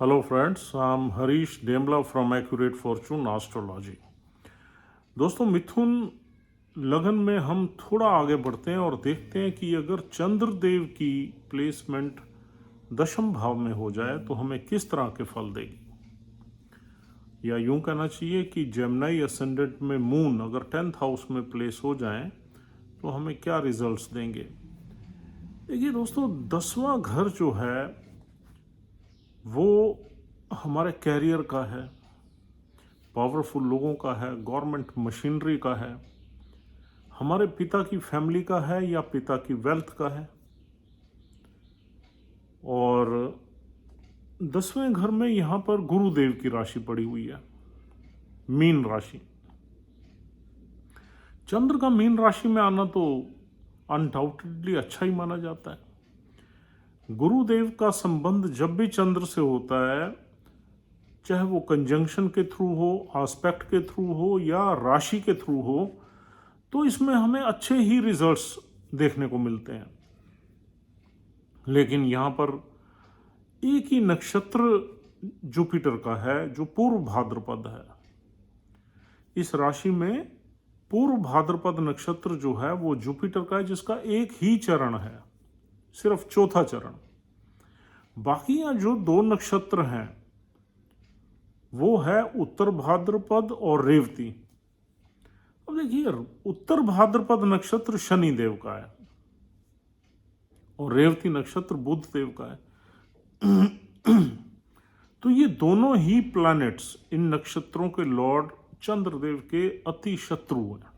Hello friends, I'm Harish Demla from Accurate Fortune Astrology. दोस्तों मिथुन लगन में हम थोड़ा आगे बढ़ते हैं और देखते हैं कि अगर चंद्रदेव की प्लेसमेंट दशम भाव में हो जाए तो हमें किस तरह के फल देगी, या यूं कहना चाहिए कि जेमिनी असेंडेंट में मून अगर 10th हाउस में प्लेस हो जाए तो हमें क्या रिजल्ट्स देंगे। देखिए दोस्तों, 10वां घर जो है वो हमारे कैरियर का है, पावरफुल लोगों का है, गवर्नमेंट मशीनरी का है, हमारे पिता की फैमिली का है या पिता की वेल्थ का है। और 10वें घर में यहाँ पर गुरुदेव की राशि पड़ी हुई है, मीन राशि। चंद्र का मीन राशि में आना तो अनडाउटेडली अच्छा ही माना जाता है। गुरुदेव का संबंध जब भी चंद्र से होता है, चाहे वो कंजंक्शन के थ्रू हो, एस्पेक्ट के थ्रू हो या राशि के थ्रू हो, तो इसमें हमें अच्छे ही रिजल्ट्स देखने को मिलते हैं। लेकिन यहाँ पर एक ही नक्षत्र जुपिटर का है जो पूर्व भाद्रपद है। इस राशि में पूर्व भाद्रपद नक्षत्र जो है वो जुपिटर का है, जिसका एक ही चरण है, सिर्फ चौथा चरण। बाकी यहाँ जो दो नक्षत्र हैं वो है उत्तर भाद्रपद और रेवती। अब देखिए, उत्तर भाद्रपद नक्षत्र शनि देव का है और रेवती नक्षत्र बुध देव का है। तो ये दोनों ही प्लैनेट्स इन नक्षत्रों के लॉर्ड चंद्रदेव के अति शत्रु हैं।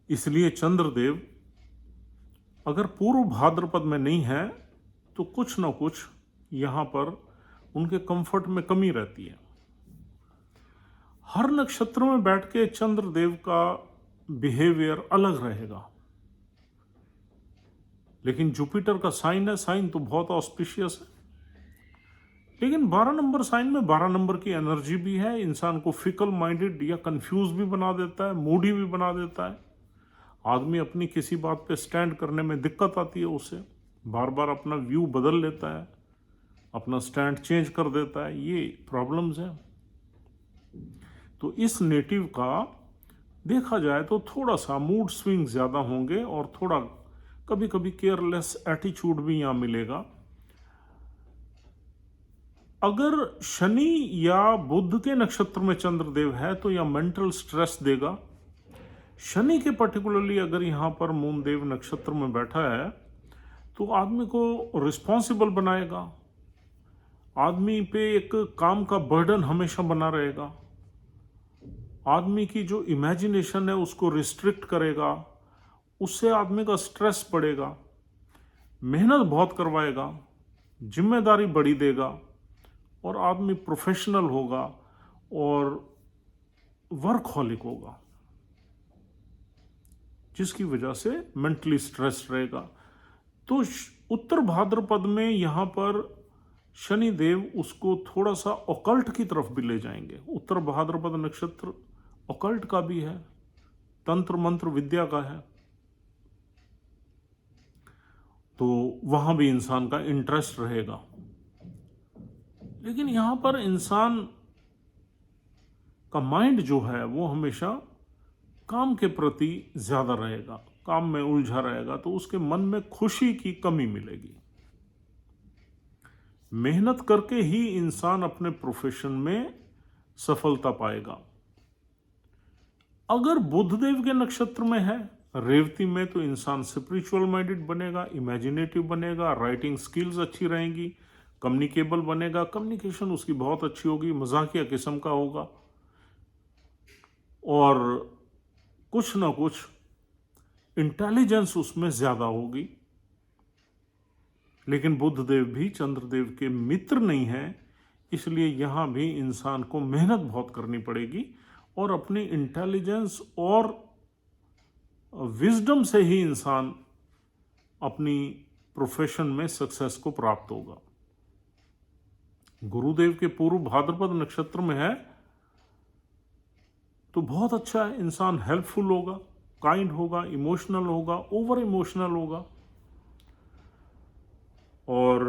इसलिए चंद्रदेव अगर पूर्व भाद्रपद में नहीं है तो कुछ ना कुछ यहां पर उनके कंफर्ट में कमी रहती है। हर नक्षत्र में बैठ के चंद्रदेव का बिहेवियर अलग रहेगा, लेकिन जुपिटर का साइन है, साइन तो बहुत ऑस्पिशियस है। लेकिन 12 नंबर साइन में 12 नंबर की एनर्जी भी है, इंसान को फिकल माइंडेड या कंफ्यूज भी बना देता है, मूडी भी बना देता है। आदमी अपनी किसी बात पे स्टैंड करने में दिक्कत आती है, उसे बार बार अपना व्यू बदल लेता है, अपना स्टैंड चेंज कर देता है। ये प्रॉब्लम्स हैं। तो इस नेटिव का देखा जाए तो थोड़ा सा मूड स्विंग ज़्यादा होंगे और थोड़ा कभी कभी केयरलेस एटीट्यूड भी यहाँ मिलेगा। अगर शनि या बुध के नक्षत्र में चंद्रदेव है तो यह मेंटल स्ट्रेस देगा। शनि के पर्टिकुलरली अगर यहाँ पर मून देव नक्षत्र में बैठा है तो आदमी को रिस्पॉन्सिबल बनाएगा, आदमी पे एक काम का बर्डन हमेशा बना रहेगा, आदमी की जो इमेजिनेशन है उसको रिस्ट्रिक्ट करेगा, उससे आदमी का स्ट्रेस बढ़ेगा, मेहनत बहुत करवाएगा, जिम्मेदारी बड़ी देगा और आदमी प्रोफेशनल होगा और वर्कहॉलिक होगा, जिसकी वजह से मेंटली स्ट्रेस रहेगा। तो उत्तर भाद्रपद में यहाँ पर शनि देव उसको थोड़ा सा ऑकल्ट की तरफ भी ले जाएंगे। उत्तर भाद्रपद नक्षत्र ऑकल्ट का भी है, तंत्र मंत्र विद्या का है, तो वहां भी इंसान का इंटरेस्ट रहेगा। लेकिन यहां पर इंसान का माइंड जो है वो हमेशा काम के प्रति ज्यादा रहेगा, काम में उलझा रहेगा, तो उसके मन में खुशी की कमी मिलेगी। मेहनत करके ही इंसान अपने प्रोफेशन में सफलता पाएगा। अगर बुधदेव के नक्षत्र में है रेवती में तो इंसान स्पिरिचुअल माइंडेड बनेगा, इमेजिनेटिव बनेगा, राइटिंग स्किल्स अच्छी रहेंगी, कम्युनिकेबल बनेगा, कम्युनिकेशन उसकी बहुत अच्छी होगी, मजाकिया किस्म का होगा और कुछ ना कुछ इंटेलिजेंस उसमें ज्यादा होगी। लेकिन बुधदेव भी चंद्रदेव के मित्र नहीं है, इसलिए यहां भी इंसान को मेहनत बहुत करनी पड़ेगी और अपनी इंटेलिजेंस और विजडम से ही इंसान अपनी प्रोफेशन में सक्सेस को प्राप्त होगा। गुरुदेव के पूर्व भाद्रपद नक्षत्र में है तो बहुत अच्छा है, इंसान हेल्पफुल होगा, काइंड होगा, इमोशनल होगा, ओवर इमोशनल होगा और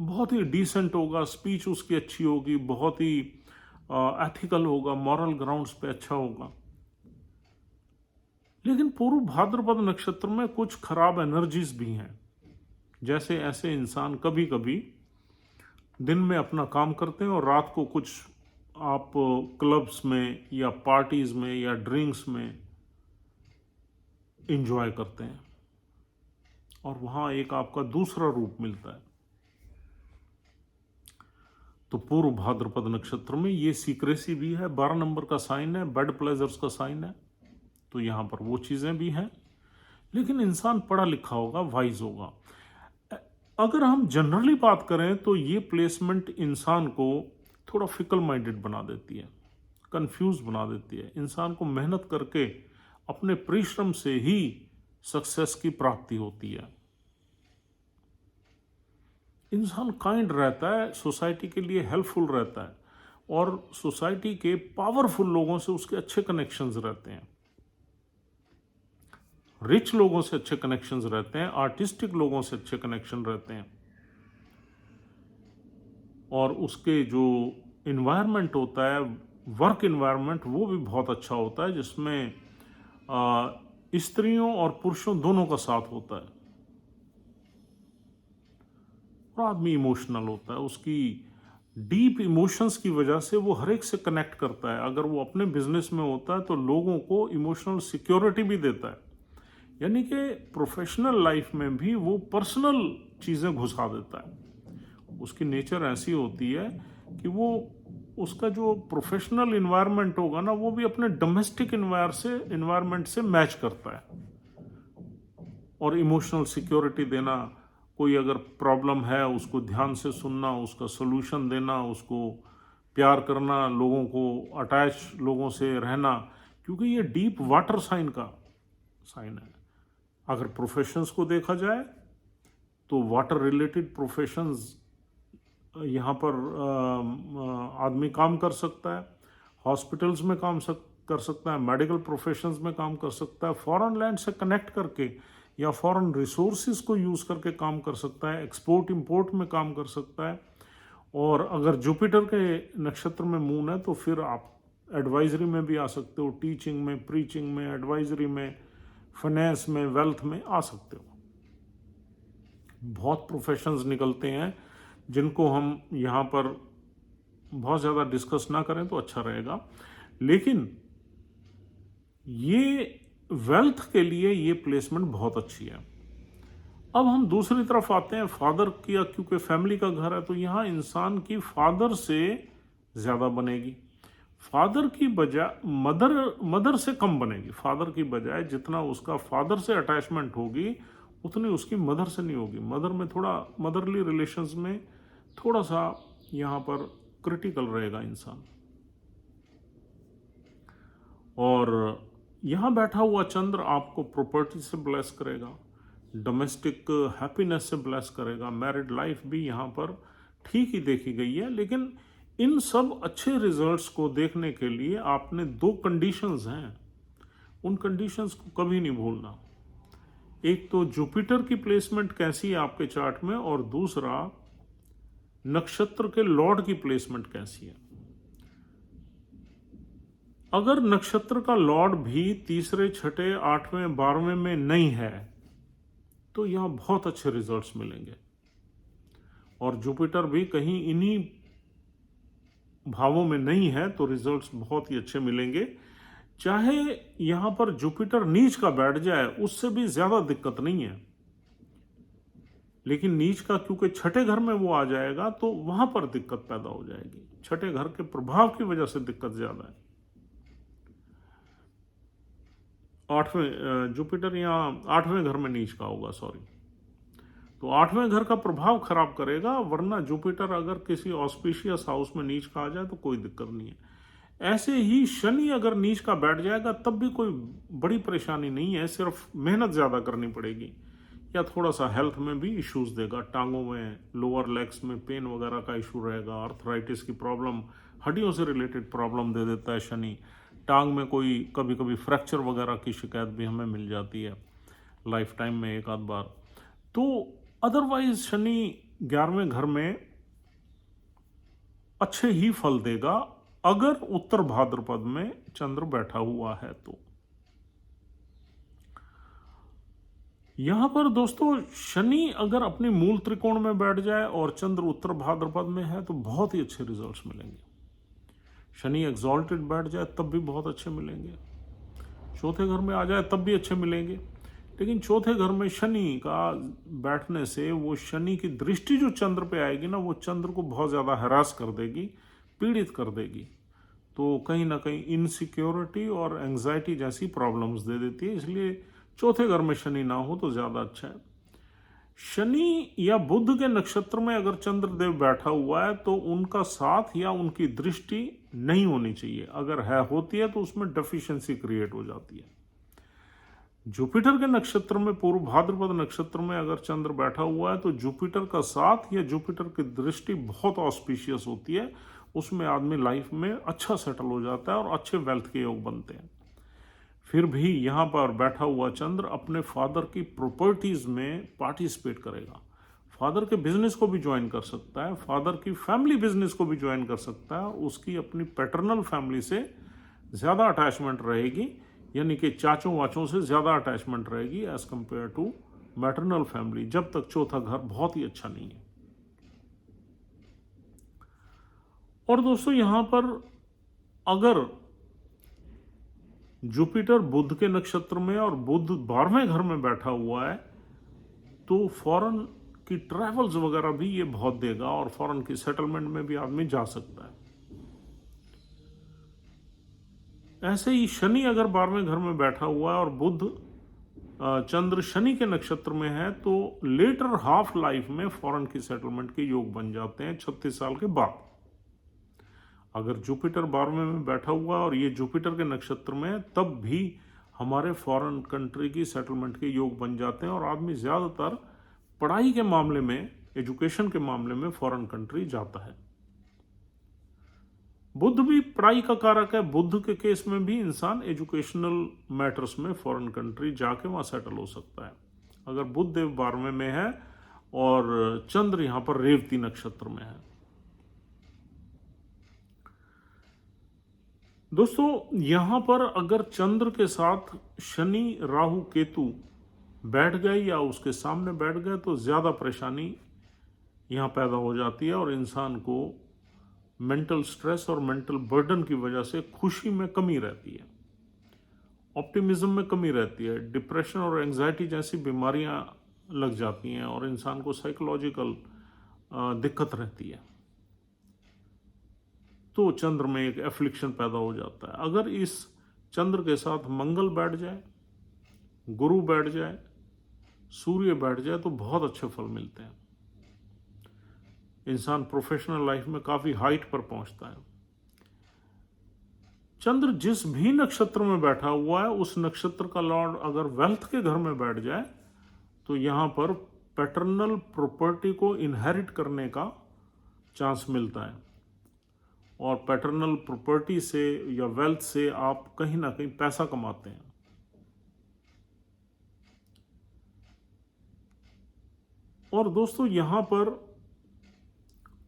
बहुत ही डिसेंट होगा, स्पीच उसकी अच्छी होगी, बहुत ही एथिकल होगा, मॉरल ग्राउंड्स पे अच्छा होगा। लेकिन पूर्व भाद्रपद नक्षत्र में कुछ खराब एनर्जीज भी हैं। जैसे ऐसे इंसान कभी कभी दिन में अपना काम करते हैं और रात को कुछ आप क्लब्स में या पार्टीज में या ड्रिंक्स में इंजॉय करते हैं और वहां एक आपका दूसरा रूप मिलता है। तो पूर्व भाद्रपद नक्षत्र में ये सीक्रेसी भी है, 12 नंबर का साइन है, बेड प्लेजर्स का साइन है, तो यहां पर वो चीजें भी हैं। लेकिन इंसान पढ़ा लिखा होगा, वाइज होगा। अगर हम जनरली बात करें तो ये प्लेसमेंट इंसान को थोड़ा फिकल माइंडेड बना देती है, कंफ्यूज बना देती है। इंसान को मेहनत करके अपने परिश्रम से ही सक्सेस की प्राप्ति होती है। इंसान काइंड रहता है, सोसाइटी के लिए हेल्पफुल रहता है और सोसाइटी के पावरफुल लोगों से उसके अच्छे कनेक्शंस रहते हैं, रिच लोगों से अच्छे कनेक्शंस रहते हैं, आर्टिस्टिक लोगों से अच्छे कनेक्शन रहते हैं। और उसके जो इन्वायरमेंट होता है, वर्क इन्वायरमेंट, वो भी बहुत अच्छा होता है, जिसमें स्त्रियों और पुरुषों दोनों का साथ होता है। और आदमी इमोशनल होता है, उसकी डीप इमोशंस की वजह से वो हर एक से कनेक्ट करता है। अगर वो अपने बिजनेस में होता है तो लोगों को इमोशनल सिक्योरिटी भी देता है, यानी कि प्रोफेशनल लाइफ में भी वो पर्सनल चीज़ें घुसा देता है। उसकी नेचर ऐसी होती है कि वो उसका जो प्रोफेशनल इन्वायरमेंट होगा ना, वो भी अपने डोमेस्टिक इन्वायरमेंट से मैच करता है। और इमोशनल सिक्योरिटी देना, कोई अगर प्रॉब्लम है उसको ध्यान से सुनना, उसका सोल्यूशन देना, उसको प्यार करना, लोगों को अटैच लोगों से रहना, क्योंकि ये डीप वाटर साइन का साइन है। अगर प्रोफेशंस को देखा जाए तो वाटर रिलेटेड प्रोफेशंस यहाँ पर आदमी काम कर सकता है, हॉस्पिटल्स में काम कर सकता है, मेडिकल प्रोफेशंस में काम कर सकता है, फॉरेन लैंड से कनेक्ट करके या फॉरेन रिसोर्सेज को यूज़ करके काम कर सकता है, एक्सपोर्ट इंपोर्ट में काम कर सकता है। और अगर जुपिटर के नक्षत्र में मून है तो फिर आप एडवाइजरी में भी आ सकते हो, टीचिंग में, प्रीचिंग में, एडवाइजरी में, फाइनेंस में, वेल्थ में आ सकते हो। बहुत प्रोफेशंस निकलते हैं जिनको हम यहाँ पर बहुत ज़्यादा डिस्कस ना करें तो अच्छा रहेगा। लेकिन ये वेल्थ के लिए ये प्लेसमेंट बहुत अच्छी है। अब हम दूसरी तरफ आते हैं फादर की, क्योंकि फैमिली का घर है तो यहाँ इंसान की फादर से ज़्यादा बनेगी, फादर की बजाय मदर से कम बनेगी। फादर की बजाय जितना उसका फादर से अटैचमेंट होगी उतनी उसकी मदर से नहीं होगी। मदर में थोड़ा, मदरली रिलेशंस में थोड़ा सा यहाँ पर क्रिटिकल रहेगा इंसान। और यहाँ बैठा हुआ चंद्र आपको प्रॉपर्टी से ब्लेस करेगा, डोमेस्टिक हैप्पीनेस से ब्लेस करेगा, मैरिड लाइफ भी यहाँ पर ठीक ही देखी गई है। लेकिन इन सब अच्छे रिजल्ट्स को देखने के लिए आपने 2 कंडीशंस हैं, उन कंडीशंस को कभी नहीं भूलना। एक तो जुपिटर की प्लेसमेंट कैसी है आपके चार्ट में, और दूसरा नक्षत्र के लॉर्ड की प्लेसमेंट कैसी है। अगर नक्षत्र का लॉर्ड भी तीसरे, छठे, 8वें, 12वें में नहीं है तो यहां बहुत अच्छे रिजल्ट्स मिलेंगे। और जुपिटर भी कहीं इन्हीं भावों में नहीं है तो रिजल्ट्स बहुत ही अच्छे मिलेंगे। चाहे यहां पर जुपिटर नीच का बैठ जाए उससे भी ज्यादा दिक्कत नहीं है, लेकिन नीच का क्योंकि छठे घर में वो आ जाएगा तो वहां पर दिक्कत पैदा हो जाएगी। छठे घर के प्रभाव की वजह से दिक्कत ज्यादा है। 8वें जुपिटर यहाँ 8वें घर में नीच का होगा, सॉरी, तो 8वें घर का प्रभाव खराब करेगा। वरना जुपिटर अगर किसी ऑस्पिशियस हाउस में नीच का आ जाए तो कोई दिक्कत नहीं है। ऐसे ही शनि अगर नीच का बैठ जाएगा तब भी कोई बड़ी परेशानी नहीं है, सिर्फ मेहनत ज़्यादा करनी पड़ेगी या थोड़ा सा हेल्थ में भी इश्यूज देगा। टांगों में, लोअर लेग्स में पेन वगैरह का इशू रहेगा, आर्थराइटिस की प्रॉब्लम, हड्डियों से रिलेटेड प्रॉब्लम दे देता है शनि। टांग में कोई कभी कभी फ्रैक्चर वगैरह की शिकायत भी हमें मिल जाती है लाइफ टाइम में एक आध बार। तो अदरवाइज शनि 11वें घर में अच्छे ही फल देगा अगर उत्तर भाद्रपद में चंद्र बैठा हुआ है तो। यहां पर दोस्तों शनि अगर अपनी मूल त्रिकोण में बैठ जाए और चंद्र उत्तर भाद्रपद में है तो बहुत ही अच्छे रिजल्ट्स मिलेंगे। शनि एक्सॉल्टेड बैठ जाए तब भी बहुत अच्छे मिलेंगे, चौथे घर में आ जाए तब भी अच्छे मिलेंगे। लेकिन चौथे घर में शनि का बैठने से वो शनि की दृष्टि जो चंद्र पे आएगी ना, वो चंद्र को बहुत ज़्यादा हरास कर देगी, पीड़ित कर देगी। तो कहीं ना कहीं इनसिक्योरिटी और एंग्जाइटी जैसी प्रॉब्लम्स दे देती है। इसलिए चौथे घर में शनि ना हो तो ज़्यादा अच्छा है। शनि या बुध के नक्षत्र में अगर चंद्रदेव बैठा हुआ है तो उनका साथ या उनकी दृष्टि नहीं होनी चाहिए। अगर होती है तो उसमें डेफिशिएंसी क्रिएट हो जाती है। जुपिटर के नक्षत्र में, पूर्व भाद्रपद नक्षत्र में अगर चंद्र बैठा हुआ है तो जुपिटर का साथ या जुपिटर की दृष्टि बहुत ऑस्पिशियस होती है। उसमें आदमी लाइफ में अच्छा सेटल हो जाता है और अच्छे वेल्थ के योग बनते हैं। फिर भी यहाँ पर बैठा हुआ चंद्र अपने फादर की प्रॉपर्टीज में पार्टिसिपेट करेगा। फादर के बिजनेस को भी ज्वाइन कर सकता है, फादर की फैमिली बिजनेस को भी ज्वाइन कर सकता है। उसकी अपनी पैटर्नल फैमिली से ज़्यादा अटैचमेंट रहेगी, यानी कि चाचों वाचों से ज़्यादा अटैचमेंट रहेगी as compare to maternal family, जब तक चौथा घर बहुत ही अच्छा नहीं है। और दोस्तों यहाँ पर अगर जुपिटर बुध के नक्षत्र में और बुध 12वें घर में बैठा हुआ है तो फॉरेन की ट्रैवल्स वगैरह भी ये बहुत देगा और फॉरेन की सेटलमेंट में भी आदमी जा सकता है। ऐसे ही शनि अगर 12वें घर में बैठा हुआ है और बुध चंद्र शनि के नक्षत्र में है तो लेटर हाफ लाइफ में फॉरेन की सेटलमेंट के योग बन जाते हैं 36 साल के बाद। अगर जुपिटर 12वें में बैठा हुआ और ये जुपिटर के नक्षत्र में है तब भी हमारे फॉरेन कंट्री की सेटलमेंट के योग बन जाते हैं और आदमी ज़्यादातर पढ़ाई के मामले में, एजुकेशन के मामले में फॉरेन कंट्री जाता है। बुध भी पढ़ाई का कारक है। बुध के केस में भी इंसान एजुकेशनल मैटर्स में फॉरेन कंट्री जाके वहाँ सेटल हो सकता है अगर बुध देव 12वें में है और चंद्र यहाँ पर रेवती नक्षत्र में है। दोस्तों यहाँ पर अगर चंद्र के साथ शनि राहु केतु बैठ गए या उसके सामने बैठ गए तो ज़्यादा परेशानी यहाँ पैदा हो जाती है और इंसान को मेंटल स्ट्रेस और मेंटल बर्डन की वजह से खुशी में कमी रहती है, ऑप्टिमिज्म में कमी रहती है, डिप्रेशन और एंजाइटी जैसी बीमारियाँ लग जाती हैं और इंसान को साइकोलॉजिकल दिक्कत रहती है। तो चंद्र में एक एफ्लिक्शन पैदा हो जाता है। अगर इस चंद्र के साथ मंगल बैठ जाए, गुरु बैठ जाए, सूर्य बैठ जाए तो बहुत अच्छे फल मिलते हैं। इंसान प्रोफेशनल लाइफ में काफ़ी हाइट पर पहुंचता है। चंद्र जिस भी नक्षत्र में बैठा हुआ है उस नक्षत्र का लॉर्ड अगर वेल्थ के घर में बैठ जाए तो यहाँ पर पैटर्नल प्रॉपर्टी को इनहेरिट करने का चांस मिलता है और पैटर्नल प्रॉपर्टी से या वेल्थ से आप कहीं ना कहीं पैसा कमाते हैं। और दोस्तों यहाँ पर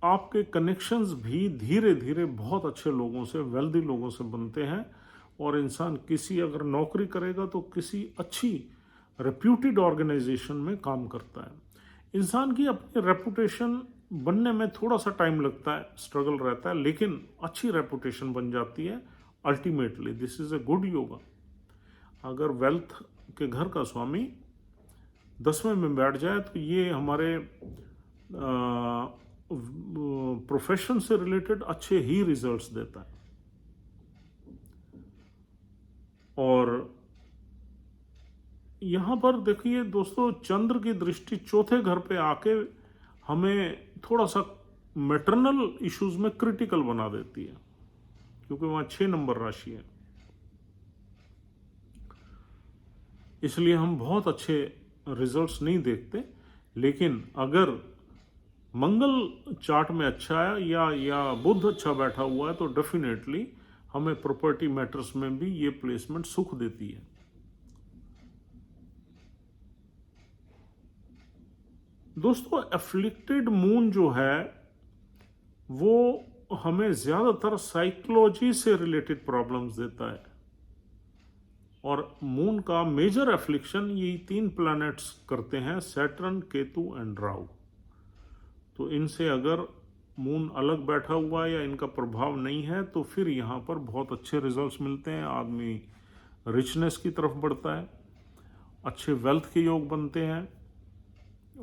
आपके कनेक्शंस भी धीरे धीरे बहुत अच्छे लोगों से, वेल्दी लोगों से बनते हैं और इंसान किसी अगर नौकरी करेगा तो किसी अच्छी रेप्यूटेड ऑर्गेनाइजेशन में काम करता है। इंसान की अपनी रेपुटेशन बनने में थोड़ा सा टाइम लगता है, स्ट्रगल रहता है, लेकिन अच्छी रेपुटेशन बन जाती है ultimately. This is a good yoga. अगर वेल्थ के घर का स्वामी 10वें में बैठ जाए तो ये हमारे प्रोफेशन से रिलेटेड अच्छे ही रिजल्ट्स देता है। और यहाँ पर देखिए दोस्तों, चंद्र की दृष्टि चौथे घर पे आके हमें थोड़ा सा मैटरनल इश्यूज में क्रिटिकल बना देती है क्योंकि वहाँ 6 नंबर राशि है। इसलिए हम बहुत अच्छे रिजल्ट्स नहीं देखते। लेकिन अगर मंगल चार्ट में अच्छा है या बुध अच्छा बैठा हुआ है तो डेफिनेटली हमें प्रॉपर्टी मैटर्स में भी ये प्लेसमेंट सुख देती है। दोस्तों एफ्लिक्टेड मून जो है वो हमें ज़्यादातर साइकोलॉजी से रिलेटेड प्रॉब्लम्स देता है, और मून का मेजर एफ्लिक्शन यही 3 प्लैनेट्स करते हैं, सैटर्न, केतु एंड राहु। तो इनसे अगर मून अलग बैठा हुआ है या इनका प्रभाव नहीं है तो फिर यहाँ पर बहुत अच्छे रिजल्ट्स मिलते हैं, आदमी रिचनेस की तरफ बढ़ता है, अच्छे वेल्थ के योग बनते हैं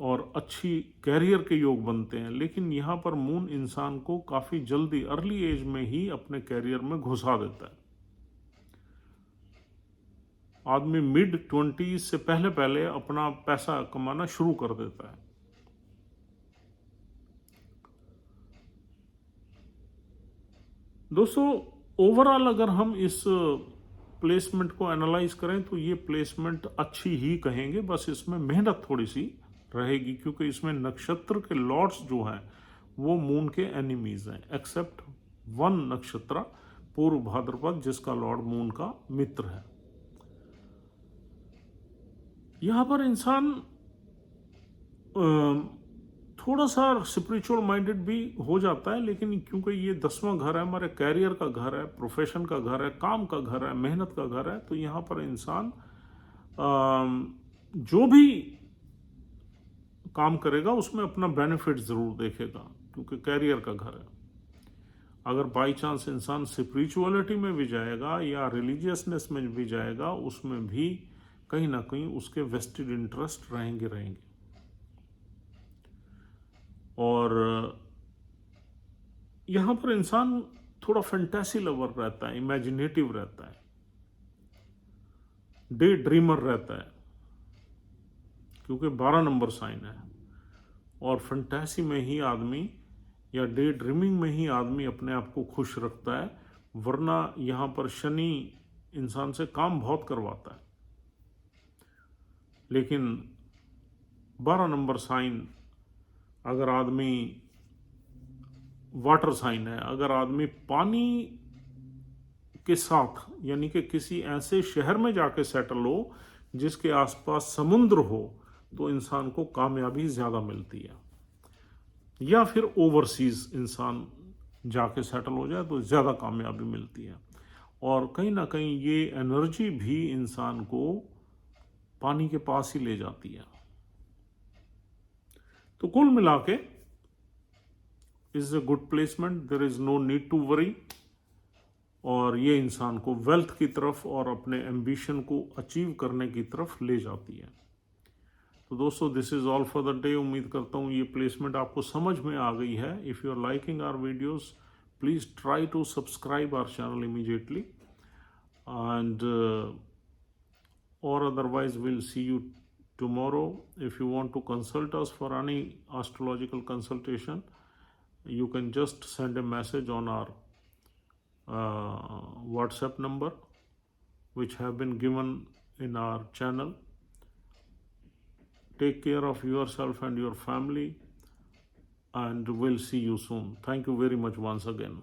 और अच्छी कैरियर के योग बनते हैं। लेकिन यहाँ पर मून इंसान को काफ़ी जल्दी अर्ली एज में ही अपने कैरियर में घुसा देता है। आदमी मिड 20s से पहले पहले अपना पैसा कमाना शुरू कर देता है। दोस्तों ओवरऑल अगर हम इस प्लेसमेंट को एनालाइज करें तो ये प्लेसमेंट अच्छी ही कहेंगे, बस इसमें मेहनत थोड़ी सी रहेगी क्योंकि इसमें नक्षत्र के लॉर्ड्स जो हैं वो मून के एनिमीज हैं, एक्सेप्ट 1 नक्षत्र पूर्व भाद्रपद जिसका लॉर्ड मून का मित्र है। यहाँ पर इंसान थोड़ा सा स्पिरिचुअल माइंडेड भी हो जाता है, लेकिन क्योंकि ये 10वां घर है, हमारे कैरियर का घर है, प्रोफेशन का घर है, काम का घर है, मेहनत का घर है, तो यहाँ पर इंसान जो भी काम करेगा उसमें अपना बेनिफिट ज़रूर देखेगा क्योंकि कैरियर का घर है। अगर बाई चांस इंसान स्पिरिचुअलिटी में भी जाएगा या रिलीजियसनेस में भी जाएगा, उसमें भी कहीं ना कहीं उसके वेस्टेड इंटरेस्ट रहेंगे। और यहाँ पर इंसान थोड़ा फैंटेसी लवर रहता है, इमेजिनेटिव रहता है, डे ड्रीमर रहता है क्योंकि 12 नंबर साइन है, और फैंटेसी में ही आदमी या डे ड्रीमिंग में ही आदमी अपने आप को खुश रखता है, वरना यहाँ पर शनि इंसान से काम बहुत करवाता है। लेकिन 12 नंबर साइन अगर आदमी वाटर साइन है, अगर आदमी पानी के साथ यानी कि किसी ऐसे शहर में जाके सेटल हो जिसके आसपास समुद्र हो तो इंसान को कामयाबी ज़्यादा मिलती है, या फिर ओवरसीज इंसान जाके सेटल हो जाए तो ज़्यादा कामयाबी मिलती है। और कहीं ना कहीं ये एनर्जी भी इंसान को पानी के पास ही ले जाती है। तो कुल मिला के is a good placement, there is no need to worry, और ये इंसान को वेल्थ की तरफ और अपने एम्बिशन को अचीव करने की तरफ ले जाती है। तो दोस्तों this is all for the day. उम्मीद करता हूँ ये प्लेसमेंट आपको समझ में आ गई है। If you are liking our videos please try to subscribe our channel immediately, and or otherwise we'll see you tomorrow. If you want to consult us for any astrological consultation, you can just send a message on our WhatsApp number which have been given in our channel. Take care of yourself and your family, and we'll see you soon. Thank you very much once again.